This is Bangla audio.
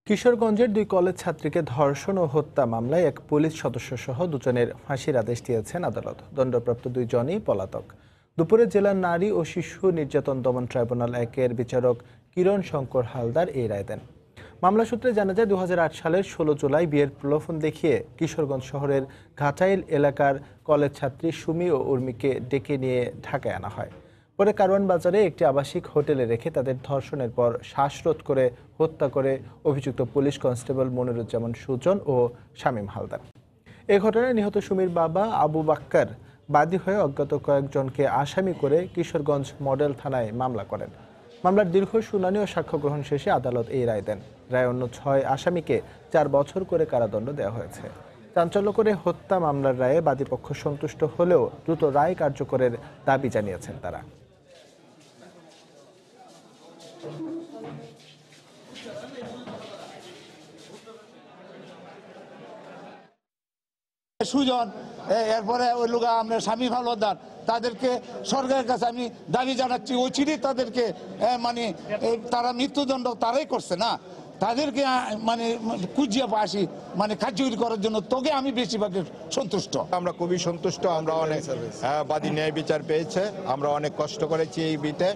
কিশোরগঞ্জের দুই কলেজ ছাত্রীকে ধর্ষণ ও হত্যা মামলায় এক পুলিশ সদস্য সহ দুজনের ফাঁসির আদেশ দিয়েছেন আদালত। দণ্ডপ্রাপ্ত দুইজনই পলাতক। দুপুরে জেলার নারী ও শিশু নির্যাতন দমন ট্রাইব্যুনাল একের বিচারক কিরণ শঙ্কর হালদার এই রায় দেন। মামলা সূত্রে জানা যায় 2008 সালের 16 জুলাই বিয়ের প্রলোভন দেখিয়ে কিশোরগঞ্জ শহরের ঘাটাইল এলাকার কলেজ ছাত্রী সুমি ও উর্মিকে ডেকে নিয়ে ঢাকায় আনা হয়। পরে কারওয়ান বাজারে একটি আবাসিক হোটেলে রেখে তাদের ধর্ষণের পর শ্বাসরোধ করে হত্যা করে অভিযুক্ত পুলিশ কনস্টেবল মনিরুজ্জামান সুজন ও শামীম হালদার। এ ঘটনায় নিহত সুমির বাবা আবু বাক্কার বাদী হয়ে অজ্ঞাত কয়েকজনকে আসামি করে কিশোরগঞ্জ মডেল থানায় মামলা করেন। মামলার দীর্ঘ শুনানি ও সাক্ষ্য গ্রহণ শেষে আদালত এই রায় দেন। রায় অন্য 6 আসামিকে 4 বছর করে কারাদণ্ড দেওয়া হয়েছে। চাঞ্চল্য করে হত্যা মামলার রায়ে বাদীপক্ষ সন্তুষ্ট হলেও দ্রুত রায় কার্যকরের দাবি জানিয়েছেন তারা। সুজন এরপরে ওই লোক আমরা স্বামী হালদার তাদেরকে সরকারের কাছে আমি দাবি জানাচ্ছি ওই চিঠি তাদেরকে মানে তারা মৃত্যুদণ্ড তারাই করছে না, তাদেরকে মানে কুজিয়া পাশি মানে কার্যকরী করার জন্য তোকে আমি বেশিরভাগ সন্তুষ্ট। আমরা খুবই সন্তুষ্ট। আমরা অনেক বাদী ন্যায় বিচার পেয়েছে। আমরা অনেক কষ্ট করেছি এই বিটে।